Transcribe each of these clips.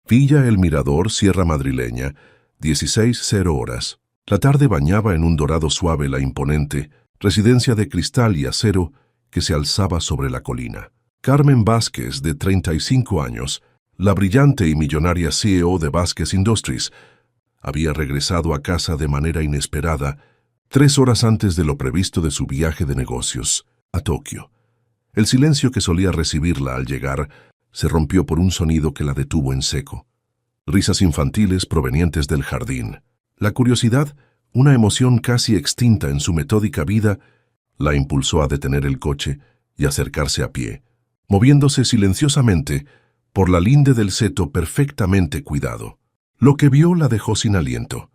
Villa El Mirador, Sierra Madrileña, 16:00 horas. La tarde bañaba en un dorado suave la imponente residencia de cristal y acero que se alzaba sobre la colina. Carmen Vázquez, de 35 años, la brillante y millonaria CEO de Vázquez Industries, había regresado a casa de manera inesperada 3 horas antes de lo previsto de su viaje de negocios a Tokio. El silencio que solía recibirla al llegar se rompió por un sonido que la detuvo en seco. Risas infantiles provenientes del jardín. La curiosidad, una emoción casi extinta en su metódica vida, la impulsó a detener el coche y acercarse a pie, moviéndose silenciosamente por la linde del seto perfectamente cuidado. Lo que vio la dejó sin aliento.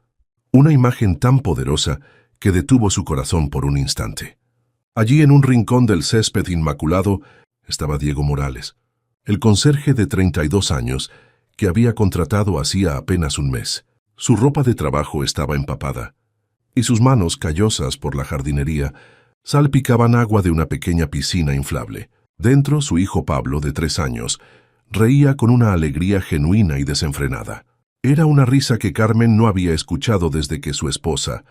Una imagen tan poderosa que detuvo su corazón por un instante. Allí en un rincón del césped inmaculado estaba Diego Morales, el conserje de 32 años que había contratado hacía apenas un mes. Su ropa de trabajo estaba empapada, y sus manos, callosas por la jardinería, salpicaban agua de una pequeña piscina inflable. Dentro, su hijo Pablo, de 3 años, reía con una alegría genuina y desenfrenada. Era una risa que Carmen no había escuchado desde que su esposa,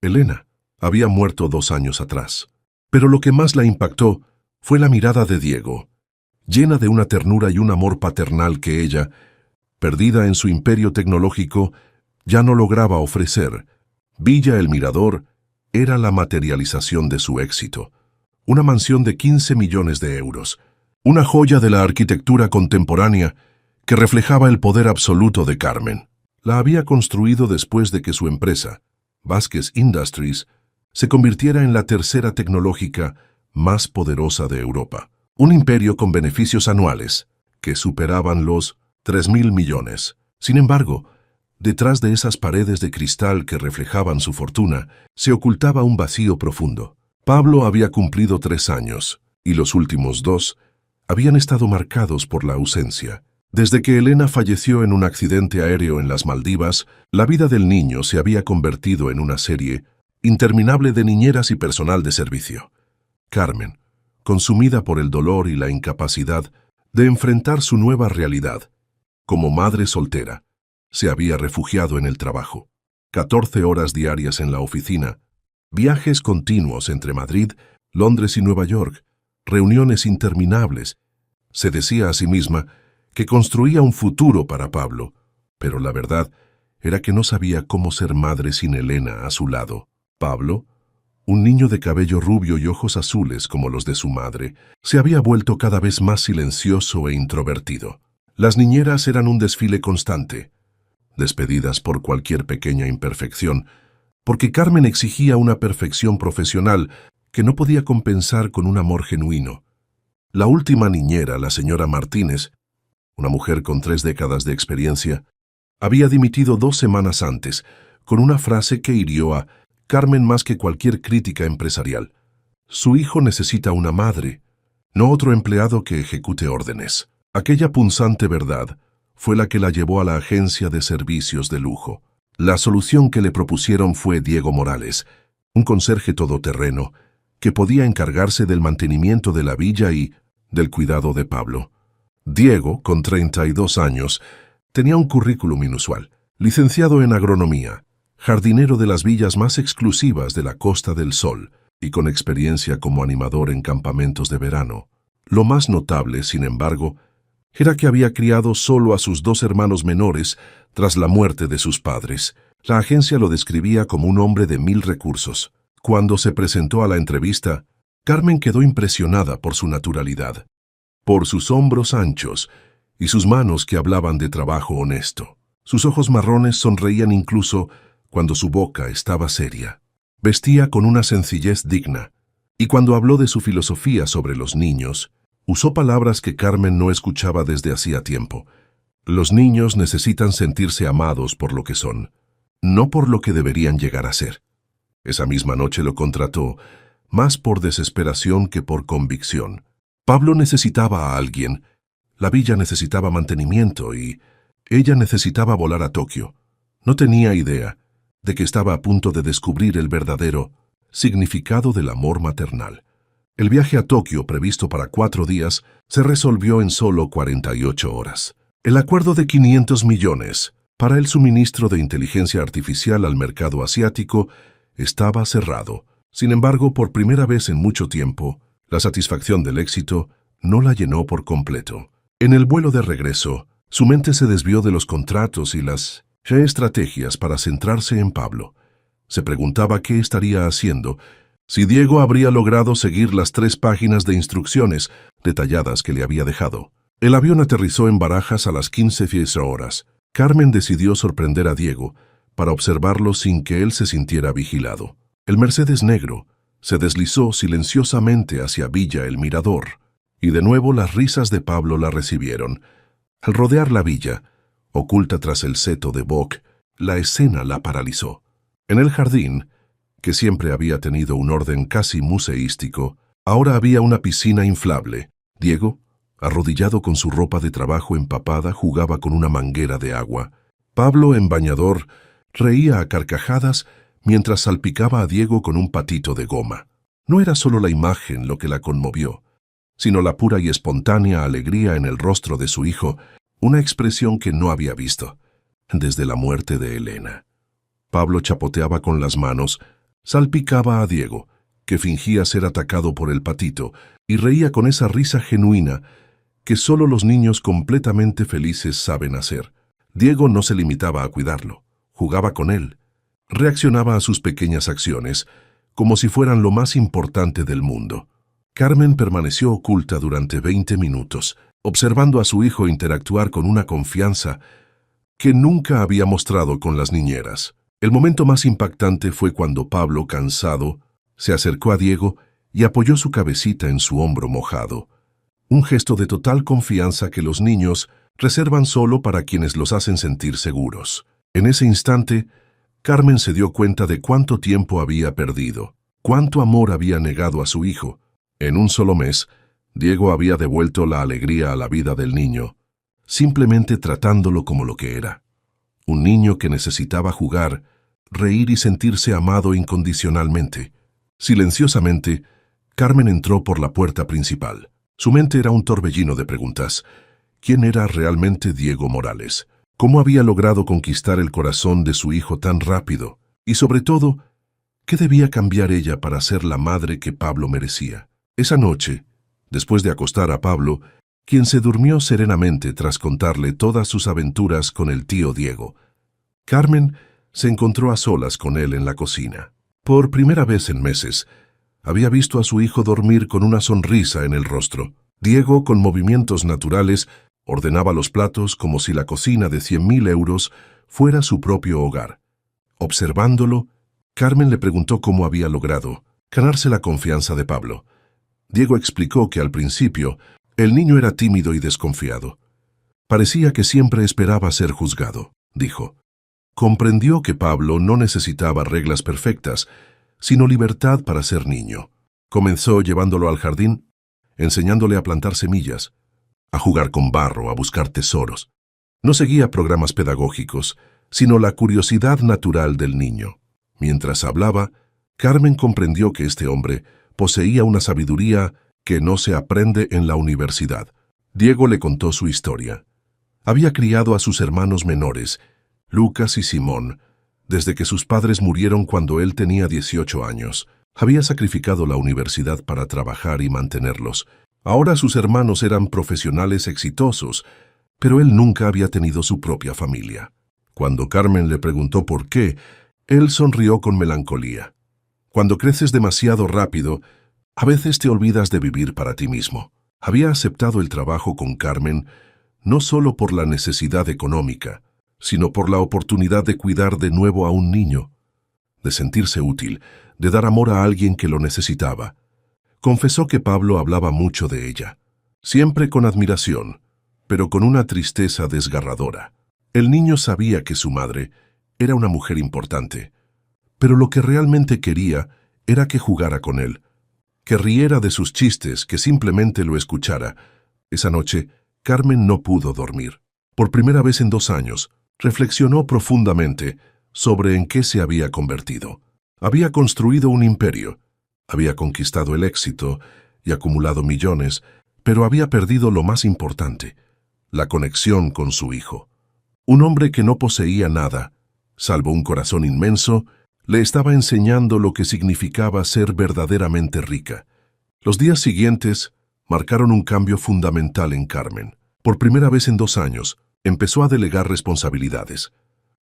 Elena, había muerto 2 años atrás. Pero lo que más la impactó fue la mirada de Diego, llena de una ternura y un amor paternal que ella, perdida en su imperio tecnológico, ya no lograba ofrecer. Villa El Mirador era la materialización de su éxito. Una mansión de 15 millones de euros, una joya de la arquitectura contemporánea que reflejaba el poder absoluto de Carmen. La había construido después de que su empresa, Vázquez Industries, se convirtiera en la tercera tecnológica más poderosa de Europa. Un imperio con beneficios anuales que superaban los 3.000 millones. Sin embargo, detrás de esas paredes de cristal que reflejaban su fortuna, se ocultaba un vacío profundo. Pablo había cumplido 3 años, y los últimos 2 habían estado marcados por la ausencia. Desde que Elena falleció en un accidente aéreo en las Maldivas, la vida del niño se había convertido en una serie interminable de niñeras y personal de servicio. Carmen, consumida por el dolor y la incapacidad de enfrentar su nueva realidad, como madre soltera, se había refugiado en el trabajo. 14 horas diarias en la oficina, viajes continuos entre Madrid, Londres y Nueva York, reuniones interminables. Se decía a sí misma que construía un futuro para Pablo, pero la verdad era que no sabía cómo ser madre sin Elena a su lado. Pablo, un niño de cabello rubio y ojos azules como los de su madre, se había vuelto cada vez más silencioso e introvertido. Las niñeras eran un desfile constante, despedidas por cualquier pequeña imperfección, porque Carmen exigía una perfección profesional que no podía compensar con un amor genuino. La última niñera, la señora Martínez, una mujer con 3 décadas de experiencia, había dimitido 2 semanas antes, con una frase que hirió a Carmen más que cualquier crítica empresarial. Su hijo necesita una madre, no otro empleado que ejecute órdenes. Aquella punzante verdad fue la que la llevó a la agencia de servicios de lujo. La solución que le propusieron fue Diego Morales, un conserje todoterreno que podía encargarse del mantenimiento de la villa y del cuidado de Pablo. Diego, con 32 años, tenía un currículum inusual. Licenciado en agronomía, jardinero de las villas más exclusivas de la Costa del Sol y con experiencia como animador en campamentos de verano. Lo más notable, sin embargo, era que había criado solo a sus 2 hermanos menores tras la muerte de sus padres. La agencia lo describía como un hombre de 1000 recursos. Cuando se presentó a la entrevista, Carmen quedó impresionada por su naturalidad, por sus hombros anchos y sus manos que hablaban de trabajo honesto. Sus ojos marrones sonreían incluso cuando su boca estaba seria. Vestía con una sencillez digna, y cuando habló de su filosofía sobre los niños, usó palabras que Carmen no escuchaba desde hacía tiempo. Los niños necesitan sentirse amados por lo que son, no por lo que deberían llegar a ser. Esa misma noche lo contrató, más por desesperación que por convicción. Pablo necesitaba a alguien, la villa necesitaba mantenimiento y ella necesitaba volar a Tokio. No tenía idea de que estaba a punto de descubrir el verdadero significado del amor maternal. El viaje a Tokio, previsto para 4 días, se resolvió en solo 48 horas. El acuerdo de 500 millones para el suministro de inteligencia artificial al mercado asiático estaba cerrado. Sin embargo, por primera vez en mucho tiempo, la satisfacción del éxito no la llenó por completo. En el vuelo de regreso, su mente se desvió de los contratos y las estrategias para centrarse en Pablo. Se preguntaba qué estaría haciendo, si Diego habría logrado seguir las 3 páginas de instrucciones detalladas que le había dejado. El avión aterrizó en Barajas a las 15:10 horas. Carmen decidió sorprender a Diego para observarlo sin que él se sintiera vigilado. El Mercedes negro se deslizó silenciosamente hacia Villa El Mirador, y de nuevo las risas de Pablo la recibieron. Al rodear la villa, oculta tras el seto de boj, la escena la paralizó. En el jardín, que siempre había tenido un orden casi museístico, ahora había una piscina inflable. Diego, arrodillado con su ropa de trabajo empapada, jugaba con una manguera de agua. Pablo, en bañador, reía a carcajadas mientras salpicaba a Diego con un patito de goma. No era solo la imagen lo que la conmovió, sino la pura y espontánea alegría en el rostro de su hijo, una expresión que no había visto desde la muerte de Elena. Pablo chapoteaba con las manos, salpicaba a Diego, que fingía ser atacado por el patito, y reía con esa risa genuina que solo los niños completamente felices saben hacer. Diego no se limitaba a cuidarlo, jugaba con él, reaccionaba a sus pequeñas acciones como si fueran lo más importante del mundo. Carmen permaneció oculta durante 20 minutos, observando a su hijo interactuar con una confianza que nunca había mostrado con las niñeras. El momento más impactante fue cuando Pablo, cansado, se acercó a Diego y apoyó su cabecita en su hombro mojado. Un gesto de total confianza que los niños reservan solo para quienes los hacen sentir seguros. En ese instante, Carmen se dio cuenta de cuánto tiempo había perdido, cuánto amor había negado a su hijo. En un solo mes, Diego había devuelto la alegría a la vida del niño, simplemente tratándolo como lo que era. Un niño que necesitaba jugar, reír y sentirse amado incondicionalmente. Silenciosamente, Carmen entró por la puerta principal. Su mente era un torbellino de preguntas. ¿Quién era realmente Diego Morales? ¿Cómo había logrado conquistar el corazón de su hijo tan rápido? Y sobre todo, ¿qué debía cambiar ella para ser la madre que Pablo merecía? Esa noche, después de acostar a Pablo, quien se durmió serenamente tras contarle todas sus aventuras con el tío Diego, Carmen se encontró a solas con él en la cocina. Por primera vez en meses, había visto a su hijo dormir con una sonrisa en el rostro. Diego, con movimientos naturales, ordenaba los platos como si la cocina de 100.000 euros fuera su propio hogar. Observándolo, Carmen le preguntó cómo había logrado ganarse la confianza de Pablo. Diego explicó que al principio el niño era tímido y desconfiado. Parecía que siempre esperaba ser juzgado, dijo. Comprendió que Pablo no necesitaba reglas perfectas, sino libertad para ser niño. Comenzó llevándolo al jardín, enseñándole a plantar semillas, a jugar con barro, a buscar tesoros. No seguía programas pedagógicos, sino la curiosidad natural del niño. Mientras hablaba, Carmen comprendió que este hombre poseía una sabiduría que no se aprende en la universidad. Diego le contó su historia. Había criado a sus hermanos menores, Lucas y Simón, desde que sus padres murieron cuando él tenía 18 años. Había sacrificado la universidad para trabajar y mantenerlos. Ahora sus hermanos eran profesionales exitosos, pero él nunca había tenido su propia familia. Cuando Carmen le preguntó por qué, él sonrió con melancolía. Cuando creces demasiado rápido, a veces te olvidas de vivir para ti mismo. Había aceptado el trabajo con Carmen no solo por la necesidad económica, sino por la oportunidad de cuidar de nuevo a un niño, de sentirse útil, de dar amor a alguien que lo necesitaba. Confesó que Pablo hablaba mucho de ella, siempre con admiración, pero con una tristeza desgarradora. El niño sabía que su madre era una mujer importante, pero lo que realmente quería era que jugara con él, que riera de sus chistes, que simplemente lo escuchara. Esa noche, Carmen no pudo dormir. Por primera vez en 2 años, reflexionó profundamente sobre en qué se había convertido. Había construido un imperio, había conquistado el éxito y acumulado millones, pero había perdido lo más importante, la conexión con su hijo. Un hombre que no poseía nada, salvo un corazón inmenso, le estaba enseñando lo que significaba ser verdaderamente rica. Los días siguientes marcaron un cambio fundamental en Carmen. Por primera vez en 2 años, empezó a delegar responsabilidades,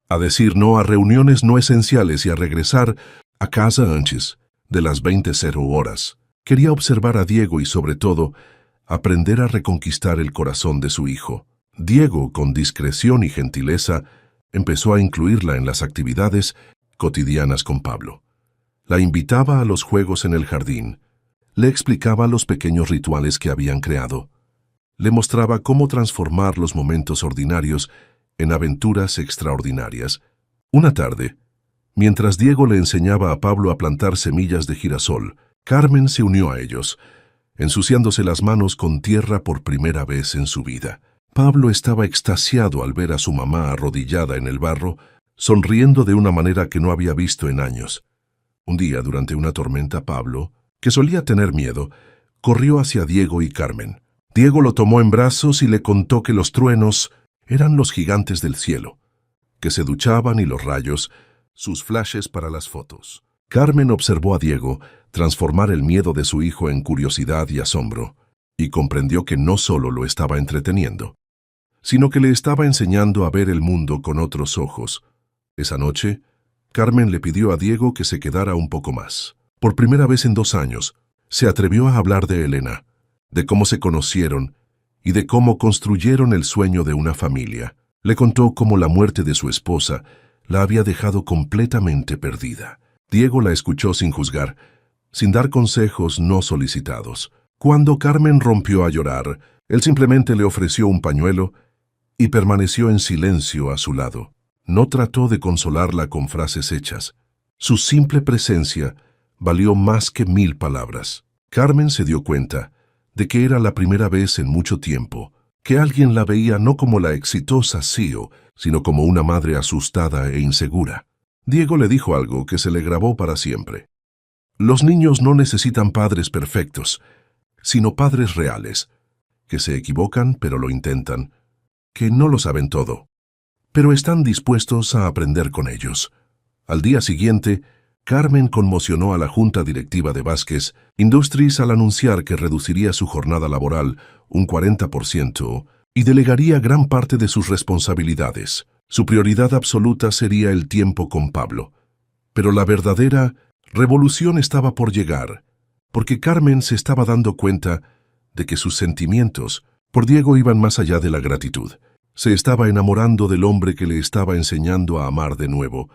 a decir no a reuniones no esenciales y a regresar a casa antes de las 20:00 horas. Quería observar a Diego y, sobre todo, aprender a reconquistar el corazón de su hijo. Diego, con discreción y gentileza, empezó a incluirla en las actividades cotidianas con Pablo. La invitaba a los juegos en el jardín, le explicaba los pequeños rituales que habían creado, le mostraba cómo transformar los momentos ordinarios en aventuras extraordinarias. Una tarde, mientras Diego le enseñaba a Pablo a plantar semillas de girasol, Carmen se unió a ellos, ensuciándose las manos con tierra por primera vez en su vida. Pablo estaba extasiado al ver a su mamá arrodillada en el barro, sonriendo de una manera que no había visto en años. Un día, durante una tormenta, Pablo, que solía tener miedo, corrió hacia Diego y Carmen. Diego lo tomó en brazos y le contó que los truenos eran los gigantes del cielo, que se duchaban y los rayos, sus flashes para las fotos. Carmen observó a Diego transformar el miedo de su hijo en curiosidad y asombro, y comprendió que no solo lo estaba entreteniendo, sino que le estaba enseñando a ver el mundo con otros ojos. Esa noche, Carmen le pidió a Diego que se quedara un poco más. Por primera vez en 2 años, se atrevió a hablar de Elena, de cómo se conocieron y de cómo construyeron el sueño de una familia. Le contó cómo la muerte de su esposa la había dejado completamente perdida. Diego la escuchó sin juzgar, sin dar consejos no solicitados. Cuando Carmen rompió a llorar, él simplemente le ofreció un pañuelo y permaneció en silencio a su lado. No trató de consolarla con frases hechas. Su simple presencia valió más que 1000 palabras. Carmen se dio cuenta de que era la primera vez en mucho tiempo que alguien la veía no como la exitosa CEO, sino como una madre asustada e insegura. Diego le dijo algo que se le grabó para siempre. Los niños no necesitan padres perfectos, sino padres reales, que se equivocan pero lo intentan, que no lo saben todo, pero están dispuestos a aprender con ellos. Al día siguiente, Carmen conmocionó a la junta directiva de Vázquez Industries al anunciar que reduciría su jornada laboral un 40% y delegaría gran parte de sus responsabilidades. Su prioridad absoluta sería el tiempo con Pablo. Pero la verdadera revolución estaba por llegar, porque Carmen se estaba dando cuenta de que sus sentimientos por Diego iban más allá de la gratitud. Se estaba enamorando del hombre que le estaba enseñando a amar de nuevo.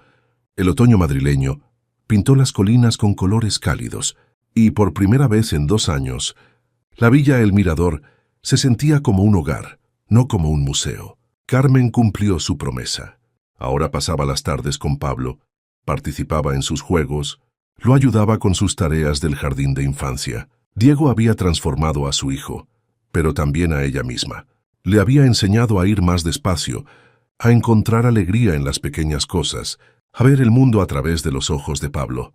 El otoño madrileño pintó las colinas con colores cálidos, y por primera vez en 2 años, la Villa El Mirador se sentía como un hogar, no como un museo. Carmen cumplió su promesa. Ahora pasaba las tardes con Pablo, participaba en sus juegos, lo ayudaba con sus tareas del jardín de infancia. Diego había transformado a su hijo, pero también a ella misma. Le había enseñado a ir más despacio, a encontrar alegría en las pequeñas cosas, a ver el mundo a través de los ojos de Pablo.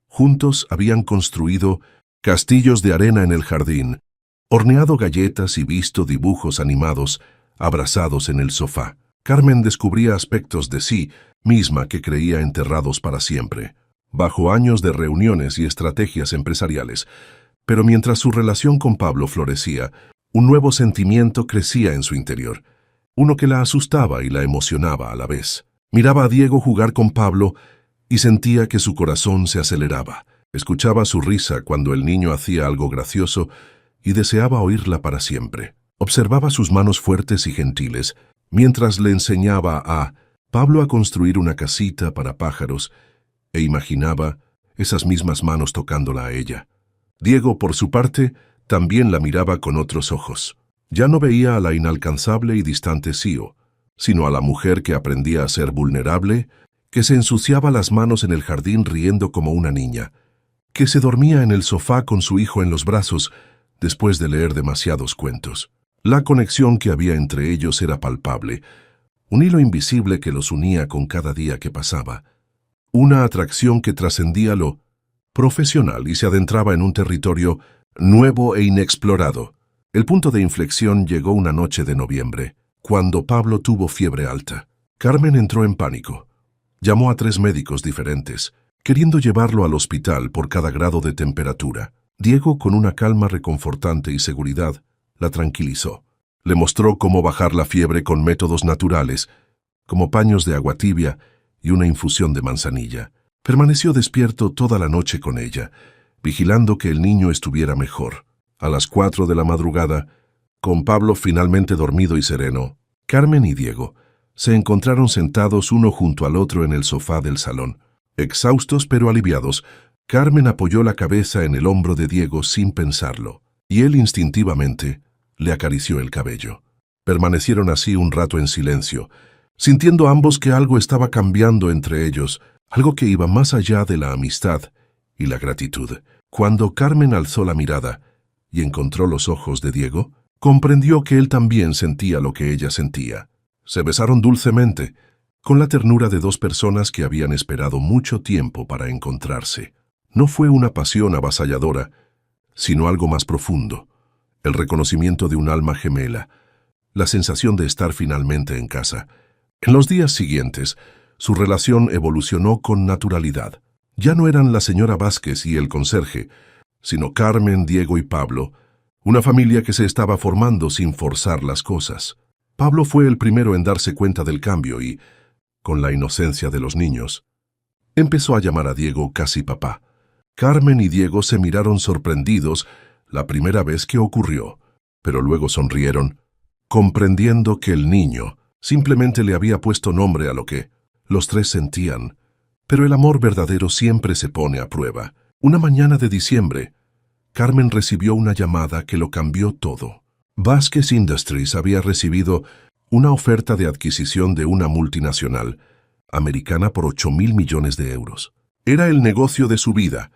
Juntos habían construido castillos de arena en el jardín, horneado galletas y visto dibujos animados abrazados en el sofá. Carmen descubría aspectos de sí misma que creía enterrados para siempre, bajo años de reuniones y estrategias empresariales. Pero mientras su relación con Pablo florecía, un nuevo sentimiento crecía en su interior, uno que la asustaba y la emocionaba a la vez. Miraba a Diego jugar con Pablo y sentía que su corazón se aceleraba. Escuchaba su risa cuando el niño hacía algo gracioso y deseaba oírla para siempre. Observaba sus manos fuertes y gentiles mientras le enseñaba a Pablo a construir una casita para pájaros e imaginaba esas mismas manos tocándola a ella. Diego, por su parte, también la miraba con otros ojos. Ya no veía a la inalcanzable y distante CEO, sino a la mujer que aprendía a ser vulnerable, que se ensuciaba las manos en el jardín riendo como una niña, que se dormía en el sofá con su hijo en los brazos después de leer demasiados cuentos. La conexión que había entre ellos era palpable, un hilo invisible que los unía con cada día que pasaba, una atracción que trascendía lo profesional y se adentraba en un territorio nuevo e inexplorado. El punto de inflexión llegó una noche de noviembre. cuando Pablo tuvo fiebre alta. Carmen entró en pánico. Llamó a 3 médicos diferentes, queriendo llevarlo al hospital por cada grado de temperatura. Diego, con una calma reconfortante y seguridad, la tranquilizó. Le mostró cómo bajar la fiebre con métodos naturales, como paños de agua tibia y una infusión de manzanilla. Permaneció despierto toda la noche con ella, vigilando que el niño estuviera mejor. A las 4 de la madrugada, con Pablo finalmente dormido y sereno, Carmen y Diego se encontraron sentados uno junto al otro en el sofá del salón. Exhaustos pero aliviados, Carmen apoyó la cabeza en el hombro de Diego sin pensarlo, y él instintivamente le acarició el cabello. Permanecieron así un rato en silencio, sintiendo ambos que algo estaba cambiando entre ellos, algo que iba más allá de la amistad y la gratitud. Cuando Carmen alzó la mirada y encontró los ojos de Diego, comprendió que él también sentía lo que ella sentía. Se besaron dulcemente, con la ternura de 2 personas que habían esperado mucho tiempo para encontrarse. No fue una pasión avasalladora, sino algo más profundo, el reconocimiento de un alma gemela, la sensación de estar finalmente en casa. En los días siguientes, su relación evolucionó con naturalidad. Ya no eran la señora Vázquez y el conserje, sino Carmen, Diego y Pablo, una familia que se estaba formando sin forzar las cosas. Pablo fue el primero en darse cuenta del cambio y, con la inocencia de los niños, empezó a llamar a Diego casi papá. Carmen y Diego se miraron sorprendidos la primera vez que ocurrió, pero luego sonrieron, comprendiendo que el niño simplemente le había puesto nombre a lo que los 3 sentían. Pero el amor verdadero siempre se pone a prueba. Una mañana de diciembre, Carmen recibió una llamada que lo cambió todo. Vázquez Industries había recibido una oferta de adquisición de una multinacional americana por 8.000 millones de euros. Era el negocio de su vida,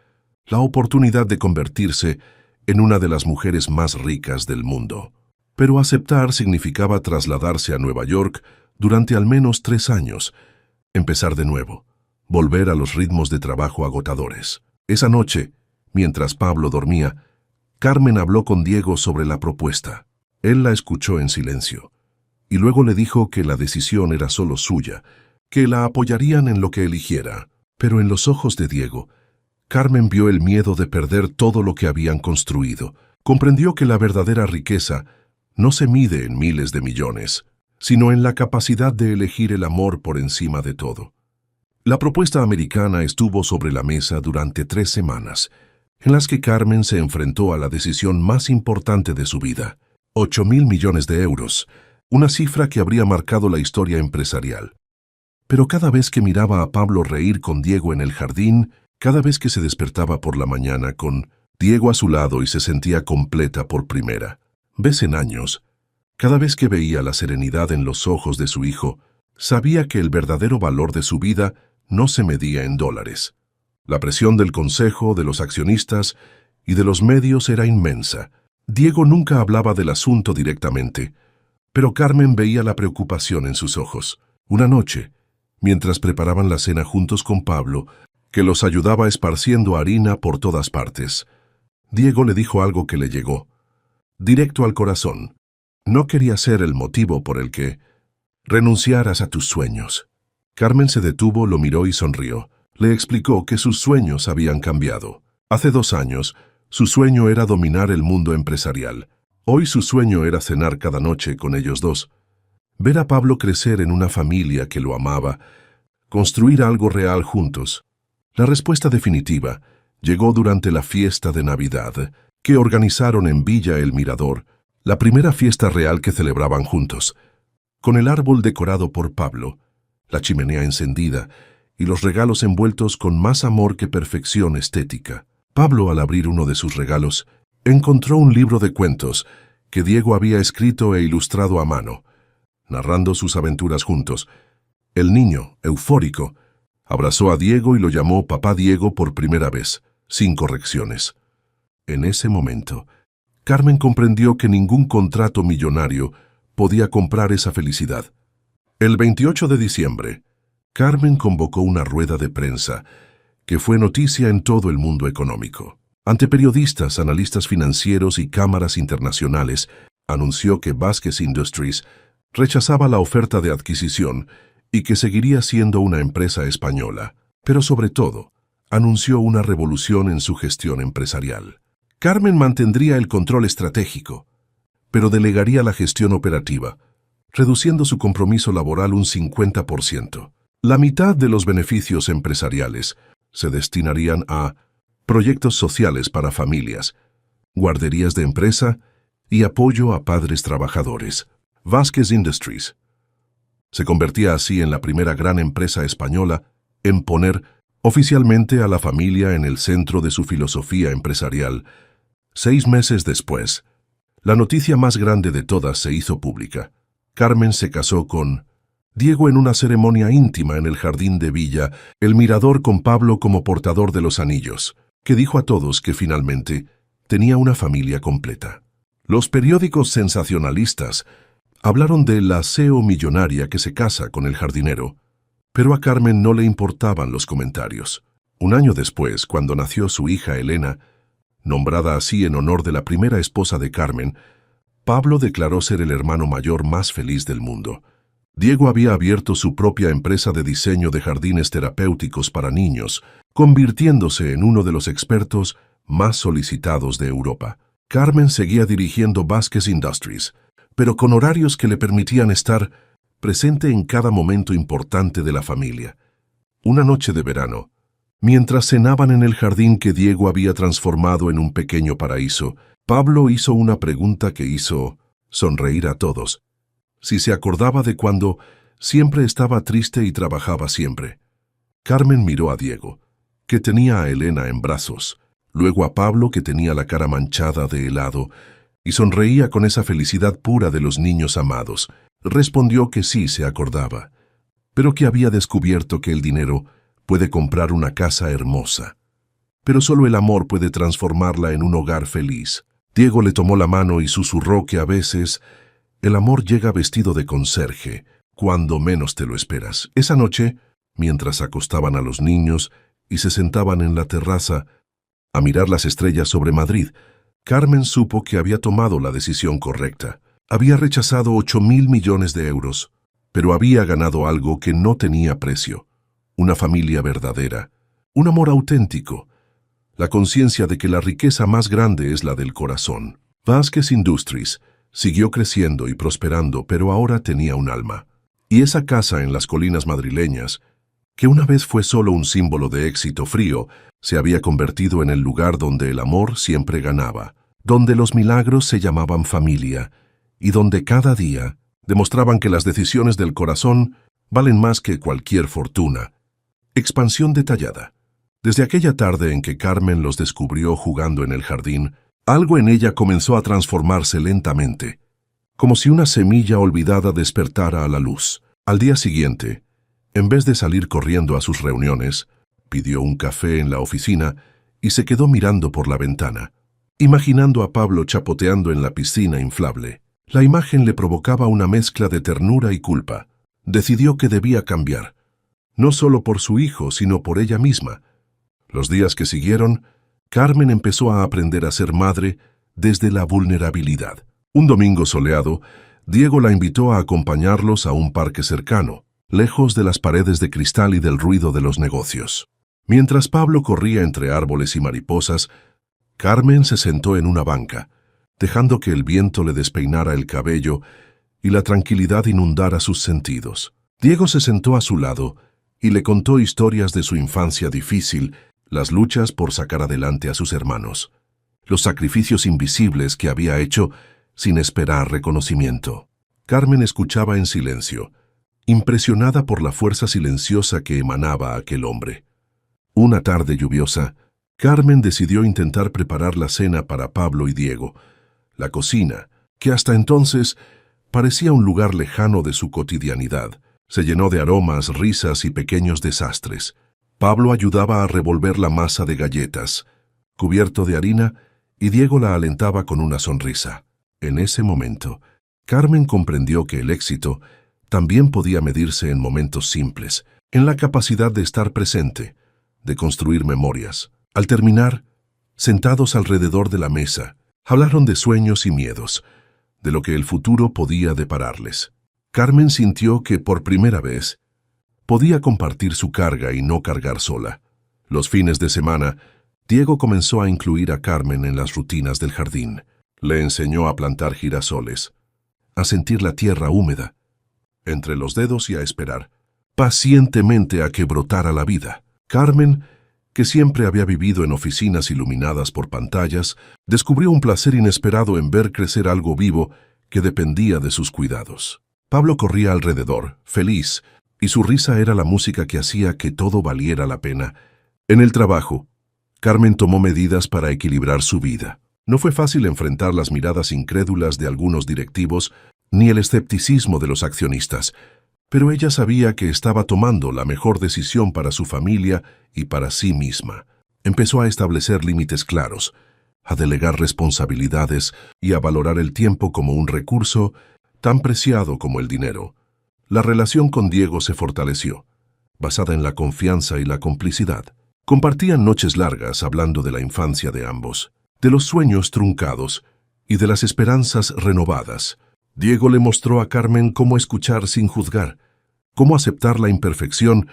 la oportunidad de convertirse en una de las mujeres más ricas del mundo. Pero aceptar significaba trasladarse a Nueva York durante al menos 3 años, empezar de nuevo, volver a los ritmos de trabajo agotadores. Esa noche, mientras Pablo dormía, Carmen habló con Diego sobre la propuesta. Él la escuchó en silencio, y luego le dijo que la decisión era solo suya, que la apoyarían en lo que eligiera. Pero en los ojos de Diego, Carmen vio el miedo de perder todo lo que habían construido. Comprendió que la verdadera riqueza no se mide en miles de millones, sino en la capacidad de elegir el amor por encima de todo. La propuesta americana estuvo sobre la mesa durante 3 semanas, en las que Carmen se enfrentó a la decisión más importante de su vida: 8.000 millones de euros, una cifra que habría marcado la historia empresarial. Pero cada vez que miraba a Pablo reír con Diego en el jardín, cada vez que se despertaba por la mañana con Diego a su lado y se sentía completa por primera vez en años, cada vez que veía la serenidad en los ojos de su hijo, sabía que el verdadero valor de su vida no se medía en dólares. La presión del consejo, de los accionistas y de los medios era inmensa. Diego nunca hablaba del asunto directamente, pero Carmen veía la preocupación en sus ojos. Una noche, mientras preparaban la cena juntos con Pablo, que los ayudaba esparciendo harina por todas partes, Diego le dijo algo que le llegó directo al corazón. No quería ser el motivo por el que renunciaras a tus sueños. Carmen se detuvo, lo miró y sonrió. Le explicó que sus sueños habían cambiado. Hace 2 años, su sueño era dominar el mundo empresarial. Hoy su sueño era cenar cada noche con ellos 2. Ver a Pablo crecer en una familia que lo amaba, construir algo real juntos. La respuesta definitiva llegó durante la fiesta de Navidad que organizaron en Villa El Mirador, la primera fiesta real que celebraban juntos, con el árbol decorado por Pablo, la chimenea encendida y los regalos envueltos con más amor que perfección estética. Pablo, al abrir uno de sus regalos, encontró un libro de cuentos que Diego había escrito e ilustrado a mano, narrando sus aventuras juntos. El niño, eufórico, abrazó a Diego y lo llamó Papá Diego por primera vez, sin correcciones. En ese momento, Carmen comprendió que ningún contrato millonario podía comprar esa felicidad. El 28 de diciembre, Carmen convocó una rueda de prensa que fue noticia en todo el mundo económico. Ante periodistas, analistas financieros y cámaras internacionales, anunció que Vázquez Industries Rechazaba la oferta de adquisición y que seguiría siendo una empresa española, pero sobre todo, anunció una revolución en su gestión empresarial. Carmen mantendría el control estratégico, pero delegaría la gestión operativa, reduciendo su compromiso laboral un 50%. La mitad de los beneficios empresariales se destinarían a proyectos sociales para familias, guarderías de empresa y apoyo a padres trabajadores. Vázquez Industries se convertía así en la primera gran empresa española en poner oficialmente a la familia en el centro de su filosofía empresarial. 6 meses después, la noticia más grande de todas se hizo pública. Carmen se casó con Diego en una ceremonia íntima en el jardín de Villa, el Mirador, con Pablo como portador de los anillos, que dijo a todos que finalmente tenía una familia completa. Los periódicos sensacionalistas hablaron de la CEO millonaria que se casa con el jardinero, pero a Carmen no le importaban los comentarios. Un año después, cuando nació su hija Elena, nombrada así en honor de la primera esposa de Carmen, Pablo declaró ser el hermano mayor más feliz del mundo. Diego había abierto su propia empresa de diseño de jardines terapéuticos para niños, convirtiéndose en uno de los expertos más solicitados de Europa. Carmen seguía dirigiendo Vázquez Industries, pero con horarios que le permitían estar presente en cada momento importante de la familia. Una noche de verano, mientras cenaban en el jardín que Diego había transformado en un pequeño paraíso, Pablo hizo una pregunta que hizo sonreír a todos. Si se acordaba de cuando siempre estaba triste y trabajaba siempre. Carmen miró a Diego, que tenía a Elena en brazos, luego a Pablo, que tenía la cara manchada de helado, y sonreía con esa felicidad pura de los niños amados. Respondió que sí se acordaba, pero que había descubierto que el dinero puede comprar una casa hermosa, pero solo el amor puede transformarla en un hogar feliz. Diego le tomó la mano y susurró que a veces el amor llega vestido de conserje, cuando menos te lo esperas. Esa noche, mientras acostaban a los niños y se sentaban en la terraza a mirar las estrellas sobre Madrid, Carmen supo que había tomado la decisión correcta. Había rechazado 8.000 millones de euros, pero había ganado algo que no tenía precio: una familia verdadera, un amor auténtico, la conciencia de que la riqueza más grande es la del corazón. Vázquez Industries siguió creciendo y prosperando, pero ahora tenía un alma. Y esa casa en las colinas madrileñas, que una vez fue solo un símbolo de éxito frío, se había convertido en el lugar donde el amor siempre ganaba, donde los milagros se llamaban familia, y donde cada día demostraban que las decisiones del corazón valen más que cualquier fortuna. Expansión detallada. Desde aquella tarde en que Carmen los descubrió jugando en el jardín, algo en ella comenzó a transformarse lentamente, como si una semilla olvidada despertara a la luz. Al día siguiente, en vez de salir corriendo a sus reuniones, pidió un café en la oficina y se quedó mirando por la ventana, imaginando a Pablo chapoteando en la piscina inflable. La imagen le provocaba una mezcla de ternura y culpa. Decidió que debía cambiar, no solo por su hijo, sino por ella misma. Los días que siguieron, Carmen empezó a aprender a ser madre desde la vulnerabilidad. Un domingo soleado, Diego la invitó a acompañarlos a un parque cercano, lejos de las paredes de cristal y del ruido de los negocios. Mientras Pablo corría entre árboles y mariposas, Carmen se sentó en una banca, dejando que el viento le despeinara el cabello y la tranquilidad inundara sus sentidos. Diego se sentó a su lado y le contó historias de su infancia difícil, las luchas por sacar adelante a sus hermanos, los sacrificios invisibles que había hecho sin esperar reconocimiento. Carmen escuchaba en silencio, impresionada por la fuerza silenciosa que emanaba aquel hombre. Una tarde lluviosa, Carmen decidió intentar preparar la cena para Pablo y Diego. La cocina, que hasta entonces parecía un lugar lejano de su cotidianidad, se llenó de aromas, risas y pequeños desastres. Pablo ayudaba a revolver la masa de galletas, cubierto de harina, y Diego la alentaba con una sonrisa. En ese momento, Carmen comprendió que el éxito también podía medirse en momentos simples, en la capacidad de estar presente, de construir memorias. Al terminar, sentados alrededor de la mesa, hablaron de sueños y miedos, de lo que el futuro podía depararles. Carmen sintió que, por primera vez, podía compartir su carga y no cargar sola. Los fines de semana, Diego comenzó a incluir a Carmen en las rutinas del jardín. Le enseñó a plantar girasoles, a sentir la tierra húmeda entre los dedos y a esperar pacientemente a que brotara la vida. Carmen, que siempre había vivido en oficinas iluminadas por pantallas, descubrió un placer inesperado en ver crecer algo vivo que dependía de sus cuidados. Pablo corría alrededor, feliz, y su risa era la música que hacía que todo valiera la pena. En el trabajo, Carmen tomó medidas para equilibrar su vida. No fue fácil enfrentar las miradas incrédulas de algunos directivos ni el escepticismo de los accionistas, pero ella sabía que estaba tomando la mejor decisión para su familia y para sí misma. Empezó a establecer límites claros, a delegar responsabilidades y a valorar el tiempo como un recurso tan preciado como el dinero. La relación con Diego se fortaleció, basada en la confianza y la complicidad. Compartían noches largas hablando de la infancia de ambos, de los sueños truncados y de las esperanzas renovadas. Diego le mostró a Carmen cómo escuchar sin juzgar, cómo aceptar la imperfección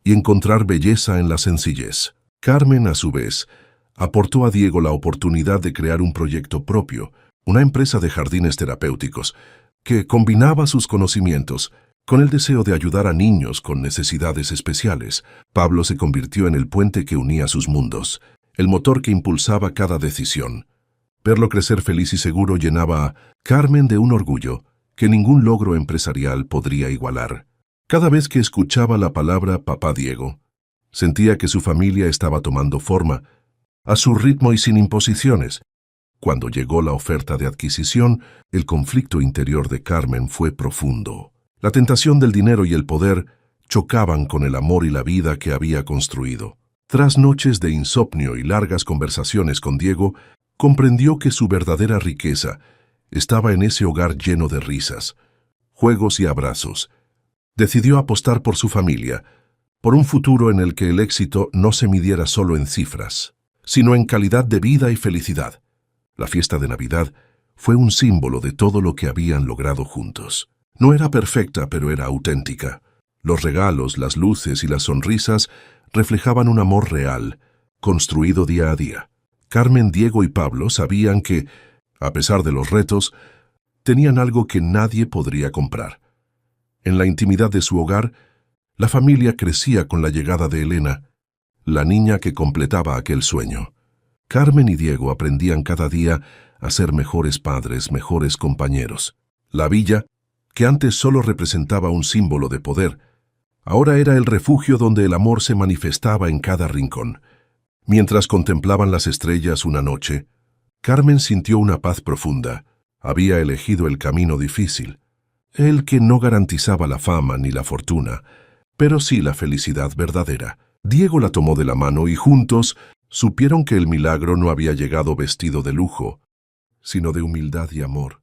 y encontrar belleza en la sencillez. Carmen, a su vez, aportó a Diego la oportunidad de crear un proyecto propio, una empresa de jardines terapéuticos, que combinaba sus conocimientos con el deseo de ayudar a niños con necesidades especiales. Pablo se convirtió en el puente que unía sus mundos, el motor que impulsaba cada decisión. Verlo crecer feliz y seguro llenaba a Carmen de un orgullo que ningún logro empresarial podría igualar. Cada vez que escuchaba la palabra Papá Diego, sentía que su familia estaba tomando forma, a su ritmo y sin imposiciones. Cuando llegó la oferta de adquisición, el conflicto interior de Carmen fue profundo. La tentación del dinero y el poder chocaban con el amor y la vida que había construido. Tras noches de insomnio y largas conversaciones con Diego, comprendió que su verdadera riqueza estaba en ese hogar lleno de risas, juegos y abrazos. Decidió apostar por su familia, por un futuro en el que el éxito no se midiera solo en cifras, sino en calidad de vida y felicidad. La fiesta de Navidad fue un símbolo de todo lo que habían logrado juntos. No era perfecta, pero era auténtica. Los regalos, las luces y las sonrisas reflejaban un amor real, construido día a día. Carmen, Diego y Pablo sabían que, a pesar de los retos, tenían algo que nadie podría comprar. En la intimidad de su hogar, la familia crecía con la llegada de Elena, la niña que completaba aquel sueño. Carmen y Diego aprendían cada día a ser mejores padres, mejores compañeros. La villa, que antes solo representaba un símbolo de poder, ahora era el refugio donde el amor se manifestaba en cada rincón. Mientras contemplaban las estrellas una noche, Carmen sintió una paz profunda. Había elegido el camino difícil, el que no garantizaba la fama ni la fortuna, pero sí la felicidad verdadera. Diego la tomó de la mano y juntos supieron que el milagro no había llegado vestido de lujo, sino de humildad y amor.